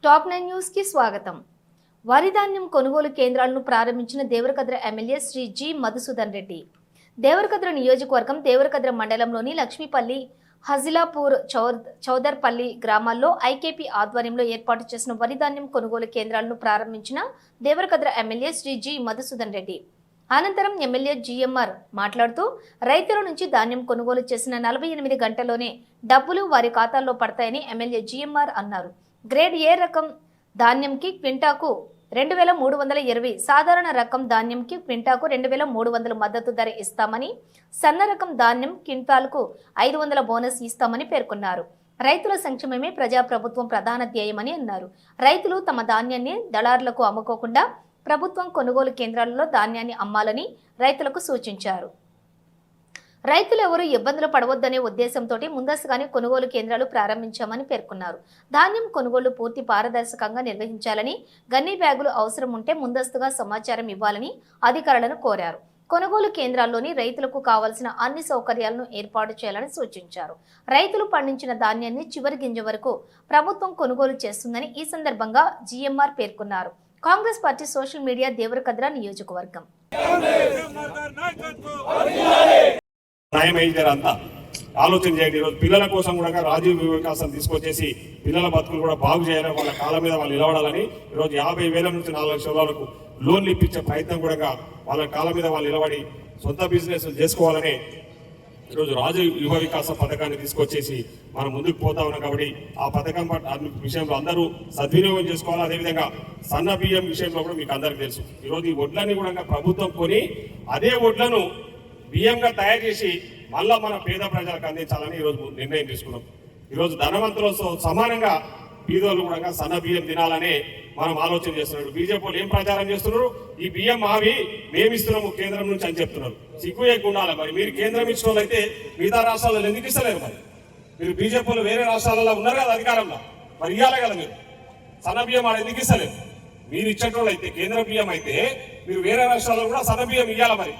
Top 9 news కి స్వాగతం. వరి ధాన్యం కొనుగోలు కేంద్రాలను ప్రారంభించిన దేవరకద్ర ఎమ్మెల్యే శ్రీ జి మధుసూదన్ రెడ్డి. దేవరకద్ర నియోజకవర్గం దేవరకద్ర మండలంలోని లక్ష్మీపల్లి, హజిలాపూర్, చౌదర్పల్లి గ్రామాల్లో ఐకేపీ ఆధ్వర్యంలో ఏర్పాటు చేసిన వరి ధాన్యం కొనుగోలు కేంద్రాలను ప్రారంభించిన దేవరకద్ర ఎమ్మెల్యే శ్రీ జి మధుసూదన్ రెడ్డి. అనంతరం ఎమ్మెల్యే జిఎంఆర్ మాట్లాడుతూ రైతుల నుంచి ధాన్యం కొనుగోలు చేసిన 48 గంటల్లోనే డబ్బులు వారి ఖాతాల్లో పడతాయని ఎమ్మెల్యే జిఎంఆర్ అన్నారు. గ్రేడ్ ఏ రకం ధాన్యంకి క్వింటాకు 2320, సాధారణ రకం ధాన్యంకి క్వింటాకు 2300 మద్దతు ధర ఇస్తామని, సన్న రకం ధాన్యం క్వింటాల్కు 500 బోనస్ ఇస్తామని పేర్కొన్నారు. రైతుల సంక్షేమమే ప్రజాప్రభుత్వం ప్రధాన ధ్యేయమని అన్నారు. రైతులు తమ ధాన్యాన్ని దళారులకు అమ్ముకోకుండా ప్రభుత్వం కొనుగోలు కేంద్రాలలో ధాన్యాన్ని అమ్మాలని రైతులకు సూచించారు. రైతులు ఎవరూ ఇబ్బందులు పడవద్దనే ఉద్దేశంతో ముందస్తుగానే కొనుగోలు కేంద్రాలు ప్రారంభించామని పేర్కొన్నారు. ధాన్యం కొనుగోలు పూర్తి పారదర్శకంగా నిర్వహించాలని, గన్ని బ్యాగులు అవసరం ఉంటే ముందస్తుగా సమాచారం ఇవ్వాలని అధికారులను కోరారు. కొనుగోలు కేంద్రాల్లోని రైతులకు కావాల్సిన అన్ని సౌకర్యాలను ఏర్పాటు చేయాలని సూచించారు. రైతులు పండించిన ధాన్యాన్ని చివరి గింజ వరకు ప్రభుత్వం కొనుగోలు చేస్తుందని ఈ సందర్భంగా జిఎంఆర్ పేర్కొన్నారు. Congress party social media Devarakadra నియోజకవర్గం. అంతా ఆలోచన చేయండి. ఈరోజు పిల్లల కోసం కూడా రాజీవ్ వికాసం తీసుకొచ్చేసి పిల్లల బతుకులు కూడా బాగు చేయాలని, వాళ్ళ కాళ్ళ మీద వాళ్ళు నిలబడాలని ఈరోజు 50,000 నుంచి 4 లక్షల వరకు లోన్లు ఇప్పించే ప్రయత్నం కూడా వాళ్ళ కాళ్ళ మీద వాళ్ళు నిలబడి సొంత బిజినెస్ చేసుకోవాలని ఈరోజు రాజీవ్ యువ వికాస పథకాన్ని తీసుకొచ్చేసి మనం ముందుకు పోతా ఉన్నాం. కాబట్టి ఆ పథకం విషయంలో అందరూ సద్వినియోగం చేసుకోవాలి. అదేవిధంగా సన్న బియ్యం విషయంలో కూడా మీకు అందరికీ తెలుసు. ఈరోజు ఈ వడ్లని కూడా ప్రభుత్వం కొని అదే వడ్లను బియ్యంగా తయారు చేసి మళ్ళా మన పేద ప్రజలకు అందించాలని ఈరోజు నిర్ణయం తీసుకున్నాం. ఈరోజు ధనవంతులతో సమానంగా బీదోళ్ళు కూడా సన్న బియ్యం తినాలని మనం ఆలోచన చేస్తున్నారు. బీజేపీ వాళ్ళు ఏం ప్రచారం చేస్తున్నారు? ఈ బియ్యం మావి మేమిస్తున్నాము కేంద్రం నుంచి అని చెప్తున్నారు. సిగ్గు ఉండాలి. మరి మీరు కేంద్రం ఇచ్చిన వాళ్ళు అయితే మిగతా రాష్ట్రాలలో ఎందుకు ఇస్తలేరు? మరి మీరు బీజేపీలో వేరే రాష్ట్రాలలో ఉన్నారు కదా అధికారంలో, మరి ఇవ్వాలి కదా. మీరు సన్న బియ్యం వాళ్ళు ఎందుకు ఇస్తలేరు? మీరు ఇచ్చేటోళ్ళు అయితే కేంద్ర బియ్యం అయితే మీరు వేరే రాష్ట్రాల్లో కూడా సన్న బియ్యం ఇవ్వాలి. మరి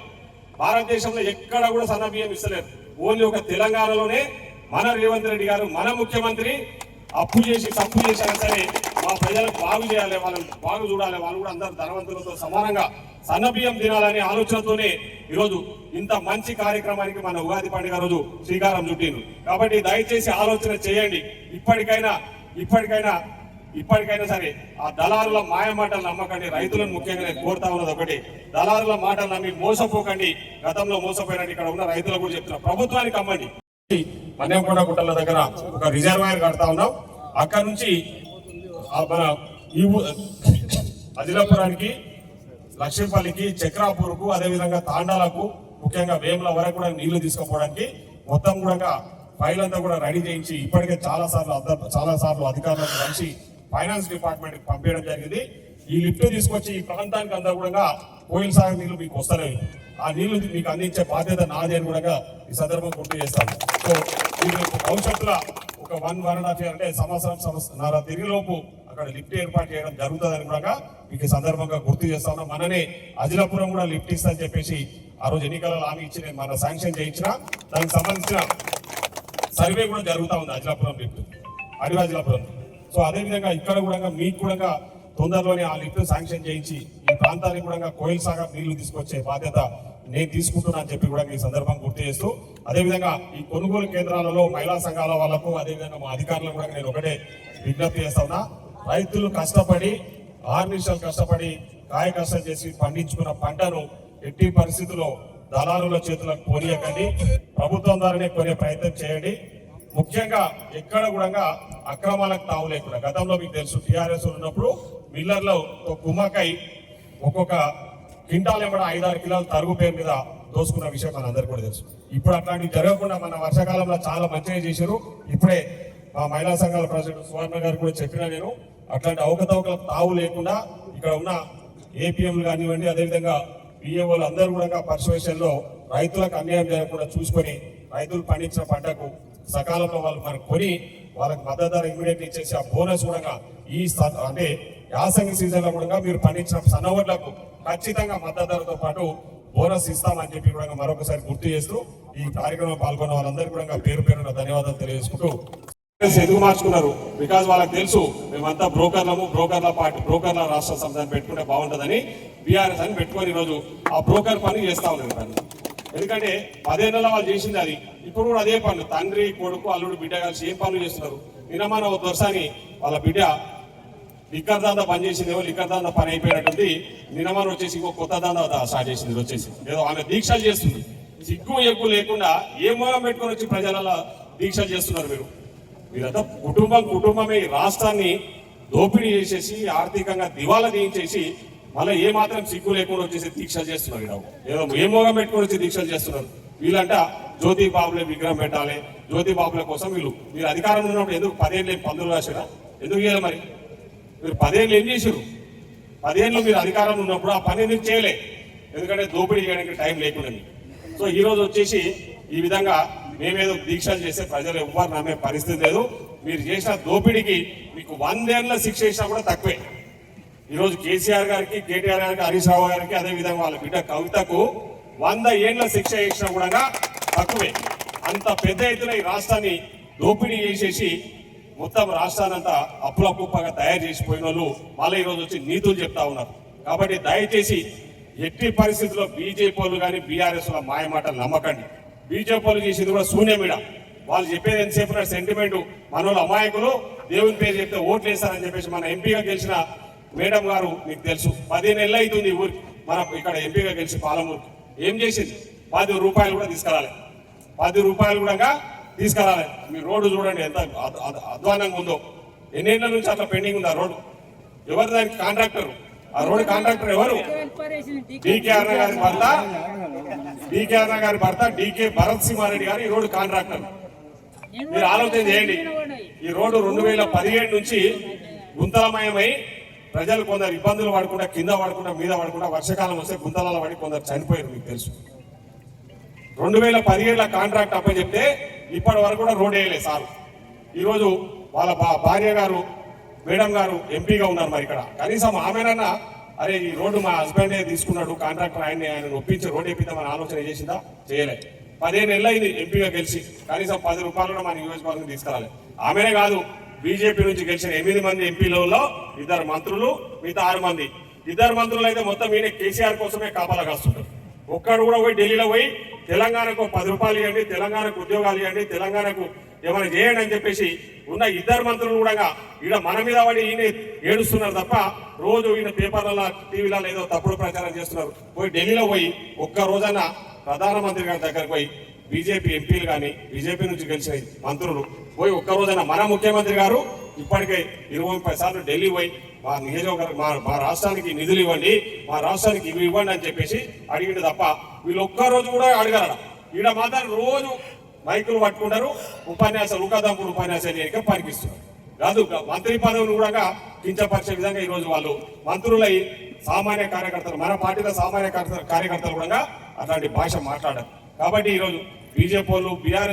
భారతదేశంలో ఎక్కడ కూడా సన్న బియ్యం ఇస్తలేరు. ఓన్లీ ఒక తెలంగాణలోనే మన రేవంత్ రెడ్డి గారు, మన ముఖ్యమంత్రి అప్పు చేసి తప్పు చేసినా సరే మా ప్రజలకు బాగు చేయాలి, వాళ్ళని బాగు చూడాలి, వాళ్ళు కూడా అందరు ధనవంతులతో సమానంగా సన్న బియ్యం తినాలనే ఆలోచనతోనే ఈరోజు ఇంత మంచి కార్యక్రమానికి మన ఉగాది పండుగ రోజు శ్రీకారం చుట్టింది. కాబట్టి దయచేసి ఆలోచన చేయండి. ఇప్పటికైనా సరే ఆ దళారుల మాయ మాటలు నమ్మకండి. రైతులను ముఖ్యంగా నేను కోరుతా ఉన్నది ఒకటి, దళారుల మాటలు నమ్మి మోసపోకండి. గతంలో మోసపోయినట్టు ఇక్కడ ఉన్న రైతులకు కూడా చెప్తున్నా, ప్రభుత్వానికి అమ్మండి. మన్యంకొండ గుట్టల దగ్గర ఒక రిజర్వాయర్ కడతా ఉన్నాం. అక్కడ నుంచి మన ఈ అదిలాపురానికి, లక్ష్మీపల్లికి, చక్రాపూర్కు, అదేవిధంగా తాండాలకు, ముఖ్యంగా వేముల వరకు కూడా నీళ్లు తీసుకుపోవడానికి మొత్తం కూడా ఫైల్ అంతా కూడా రెడీ చేయించి ఇప్పటికే చాలా సార్లు అధికారులకు కలిసి ఫైనాన్స్ డిపార్ట్మెంట్ కి పంపించడం జరిగింది. ఈ లిఫ్ట్ తీసుకొచ్చి ఈ ప్రాంతానికి అంతా కూడా కోయిల్ సాగర్ నీళ్లు మీకు వస్తున్నాయి. ఆ నీళ్లు మీకు అందించే బాధ్యత నాది అని కూడా ఈ సందర్భం గుర్తు చేస్తాను. సో మీరు భవిష్యత్తులో ఒక 1.5 year అంటే సంవత్సరం తిరిగిలోపు అక్కడ లిఫ్ట్ ఏర్పాటు చేయడం జరుగుతుందని కూడా మీకు ఈ సందర్భంగా గుర్తు చేస్తా ఉన్నాం. మననే అజిలాపురం కూడా లిఫ్ట్ ఇస్తా చెప్పేసి ఆ రోజు ఎన్నికలలో హామీ ఇచ్చి నేను మన శాంక్షన్ చేయించిన దానికి సంబంధించిన సర్వే కూడా జరుగుతూ ఉంది. అజిలాపురం లిఫ్ట్, అజిలాపురం. సో అదేవిధంగా ఇక్కడ కూడా మీకు కూడా తొందరలోనే ఆ లిఫ్ట్ శాంక్షన్ చేయించి ఈ ప్రాంతానికి కూడా కోయిల్ సాగర్ నీళ్లు తీసుకొచ్చే బాధ్యత నేను తీసుకుంటున్నా అని చెప్పి కూడా ఈ సందర్భం గుర్తు చేస్తూ, అదేవిధంగా ఈ కొనుగోలు కేంద్రాలలో మహిళా సంఘాల వాళ్ళకు, అదేవిధంగా మా అధికారులకు కూడా నేను ఒకటే విజ్ఞప్తి చేస్తా ఉన్నా. రైతులు కష్టపడి 6 నిమిషాలు కష్టపడి కాయ కష్టం చేసి పండించుకున్న పంటను ఎట్టి పరిస్థితుల్లో దళారుల చేతులకు పోనీయకండి. ప్రభుత్వం ద్వారానే కొనే ప్రయత్నం చేయండి. ముఖ్యంగా ఎక్కడ కూడా అక్రమాలకు తావు లేకుండా, గతంలో మీకు తెలుసు టీఆర్ఎస్ ఉన్నప్పుడు మిల్లర్లో కుమ్మకాయ ఒక్కొక్క క్వింటాల్ ఏమన్నా 5-6 కిలోల తరుగు పేరు మీద దోసుకున్న విషయం మనందరికీ కూడా తెలుసు. ఇప్పుడు అట్లాంటివి జరగకుండా మన వర్షాకాలంలో చాలా మంచిగా చేశారు. ఇప్పుడే మా మహిళా సంఘాల ప్రెసిడెంట్ సువర్ణ గారు కూడా చెప్పినా నేను, అట్లాంటి అవకతవకలకు తావు లేకుండా ఇక్కడ ఉన్న ఏపీఎంలు కానివ్వండి, అదేవిధంగా పిఏఓలు అందరూ కూడా పర్సువేషన్లో రైతులకు అన్యాయం జరగకుండా చూసుకొని రైతులు పండించిన పంటకు సకాలంలో వాళ్ళు మనకు కొని వాళ్ళకి మద్దతు ధర ఇమీడియట్ ఇచ్చేసి ఆ బోనస్ కూడా ఈ అంటే యాసంగి సీజన్ లో కూడా మీరు పండించిన సన్నవడ్లకు ఖచ్చితంగా మద్దతు ధరతో పాటు బోనస్ ఇస్తామని చెప్పి కూడా మరొకసారి గుర్తు చేస్తూ ఈ కార్యక్రమంలో పాల్గొన్న వాళ్ళందరికీ కూడా పేరు పేరున ధన్యవాదాలు తెలియజేసుకుంటూ ఎందుకు మార్చుకున్నారు? బికాజ్ వాళ్ళకి తెలుసు మేమంతా బ్రోకర్ల పార్టీ, బ్రోకర్ల రాష్ట్ర సంస్థను పెట్టుకుంటే బాగుంటుందని బీఆర్ఎస్ అని పెట్టుకొని ఈరోజు ఆ బ్రోకర్ పని చేస్తా ఉన్నారు పని. ఎందుకంటే 10 ఏళ్ళలో వాళ్ళు చేసింది అది, ఇప్పుడు కూడా అదే పనులు. తండ్రి కొడుకు అల్లుడు బిడ్డ కలిసి ఏం పనులు చేస్తున్నారు? నిన్నమాన ఒక దొరసాని వాళ్ళ బిడ్డ లిక్కర్ దందా పని చేసిందేమో, లిక్కర్ దందా పని అయిపోయినట్టుంది. నిన్నమాన వచ్చేసి ఇంకో కొత్త దందా స్టార్ట్ చేసింది. వచ్చేసి ఏదో ఆమె దీక్షలు చేస్తుంది. సిగ్గు ఎగ్గు లేకుండా ఏ మూలం పెట్టుకొని వచ్చి ప్రజల దీక్షలు చేస్తున్నారు మీరంతా. కుటుంబమే ఈ రాష్ట్రాన్ని దోపిడీ చేసేసి ఆర్థికంగా దివాలా తీయించేసి మళ్ళీ ఏ మాత్రం సిగ్గు లేకుండా వచ్చేసి దీక్షలు చేస్తున్నారు. ఏదో ఏ మోగం పెట్టుకొని వచ్చి దీక్షలు చేస్తున్నారు. వీళ్ళంట జ్యోతి బాబులే విగ్రహం పెట్టాలి, జ్యోతి బాబుల కోసం మీరు అధికారం ఉన్నప్పుడు ఎందుకు 10 ఏళ్ళు పందులు రాశారా? ఎందుకు చేయాలి మరి? మీరు 10 ఏళ్ళు ఏం చేశారు? 10 ఏళ్ళు మీరు అధికారంలో ఉన్నప్పుడు ఆ పని ఎందుకు చేయలే? ఎందుకంటే దోపిడీ చేయడానికి టైం లేకుండా. సో ఈ రోజు వచ్చేసి ఈ విధంగా మేమేదో దీక్షలు చేస్తే ప్రజలు ఎవ్వరు నమ్మే పరిస్థితి లేదు. మీరు చేసిన దోపిడీకి మీకు 100 ఏళ్ళ శిక్ష చేసినా కూడా తక్కువే. ఈరోజు కేసీఆర్ గారికి, కేటీఆర్ గారికి, హరీష్ రావు గారికి, అదేవిధంగా వాళ్ళ బిడ్డ కవితకు 100 ఏళ్ళ శిక్ష చేసినా కూడా తక్కువే. అంత పెద్ద ఎత్తున ఈ రాష్ట్రాన్ని దోపిడీ చేసేసి మొత్తం రాష్ట్రాన్నంతా అప్పుల కుప్పగా తయారు చేసిపోయిన వాళ్ళు మళ్ళీ ఈరోజు వచ్చి నీతులు చెప్తా ఉన్నారు. కాబట్టి దయచేసి ఎట్టి పరిస్థితుల్లో బీజేపీ వాళ్ళు కానీ బీఆర్ఎస్ వాళ్ళ మాయ మాటలు నమ్మకండి. బీజేపీ వాళ్ళు చేసింది కూడా శూన్యమిడ. వాళ్ళు చెప్పేది ఎంతసేపు సెంటిమెంట్, మనోళ్ళు అమాయకులు, దేవుని పేరు చెప్తే ఓట్లు వేస్తారని చెప్పేసి మన ఎంపీగా గెలిచిన మేడం గారు మీకు తెలుసు 15 ఏళ్ళు అవుతుంది ఊరికి, మన ఇక్కడ ఎంపీగా గెలిచి పాలమూరు. ఏం చేసింది? 10 రూపాయలు కూడా తీసుకురాలి. 10 రూపాయలు కూడా తీసుకురాలి. మీ రోడ్డు చూడండి ఎంత అధ్వానంగా ఉందో. ఎన్నేళ్ల నుంచి అట్లా పెండింగ్ ఉంది ఆ రోడ్డు. ఎవరు దానికి కాంట్రాక్టర్? ఆ రోడ్డు కాంట్రాక్టర్ ఎవరు? డీకే అన్న గారి భర్త డీకే భరత్ సింహారెడ్డి గారు ఈ రోడ్డు కాంట్రాక్టర్. మీరు ఆలోచన చేయండి. ఈ రోడ్డు 2017 నుంచి గుంతలమయమై ప్రజలు కొందరు ఇబ్బందులు పడకుండా, కింద పడకుండా, మీద పడకుండా, వర్షాకాలం వస్తే గుంతలలో పడి కొందరు చనిపోయారు. మీకు తెలుసు. 2017 కాంట్రాక్ట్ అప్పచెప్తే ఇప్పటి వరకు కూడా రోడ్ వేయలేదు సార్. ఈరోజు వాళ్ళ భార్య గారు, మేడం గారు ఎంపీగా ఉన్నారు. మరి ఇక్కడ కనీసం ఆమెనన్నా అరే ఈ రోడ్డు మా హస్బెండే తీసుకున్నాడు, కాంట్రాక్టర్ ఆయన ఒప్పించి రోడ్ వేపిద్దామని ఆలోచన చేసిందా? చేయలేదు. 15 ఏళ్ళు అయింది ఎంపీగా గెలిచి, కనీసం 10 రూపాయలు కూడా మన నియోజకవర్గం తీసుకురాలి. ఆమెనే కాదు, బీజేపీ నుంచి గెలిచిన 8 మంది ఎంపీలలో 2 మంత్రులు, మిగతా 6 మంది. 2 మంత్రులు అయితే మొత్తం ఈయన కేసీఆర్ కోసమే కాపలా కాస్తుంటారు. ఒక్కడు కూడా పోయి ఢిల్లీలో పోయి తెలంగాణకు 10 రూపాయలు ఇవ్వండి, తెలంగాణకు ఉద్యోగాలు ఇవ్వండి, తెలంగాణకు ఏమైనా చేయండి అని చెప్పేసి ఉన్న 2 మంత్రులు కూడా ఈడ మన మీద పడి ఈయన ఏడుస్తున్నారు తప్ప రోజు ఈయన పేపర్లలో, టీవీలలో ఏదో తప్పుడు ప్రచారం చేస్తున్నారు. పోయి ఢిల్లీలో పోయి ఒక్క రోజైనా ప్రధానమంత్రి గారి దగ్గరకు పోయి బీజేపీ ఎంపీలు కానీ, బీజేపీ నుంచి గెలిచిన మంత్రులు పోయి ఒక్క రోజైనా మన ముఖ్యమంత్రి గారు ఇప్పటికే 20-30 సార్లు ఢిల్లీ పోయి మా నియోజకవర్గం, మా రాష్ట్రానికి నిధులు ఇవ్వండి, మా రాష్ట్రానికి ఇవి ఇవ్వండి అని చెప్పేసి అడిగింది తప్ప వీళ్ళు ఒక్క రోజు కూడా అడగలరా? ఈడ మాత్రం రోజు మైకులు పట్టుకుంటారు, ఉపన్యాసాలు, ఉకదంపుడు ఉపన్యాసాలు చేయక పనికిస్తున్నారు. కాదు, మంత్రి పదవులు కూడా కించపరిచే విధంగా ఈరోజు వాళ్ళు మంత్రులై సామాన్య కార్యకర్తలు, మన పార్టీలో సామాన్య కార్యకర్తలు కూడా అట్లాంటి భాష మాట్లాడారు. కాబట్టి ఈరోజు బీజేపీ వాళ్ళు, బీఆర్ఎస్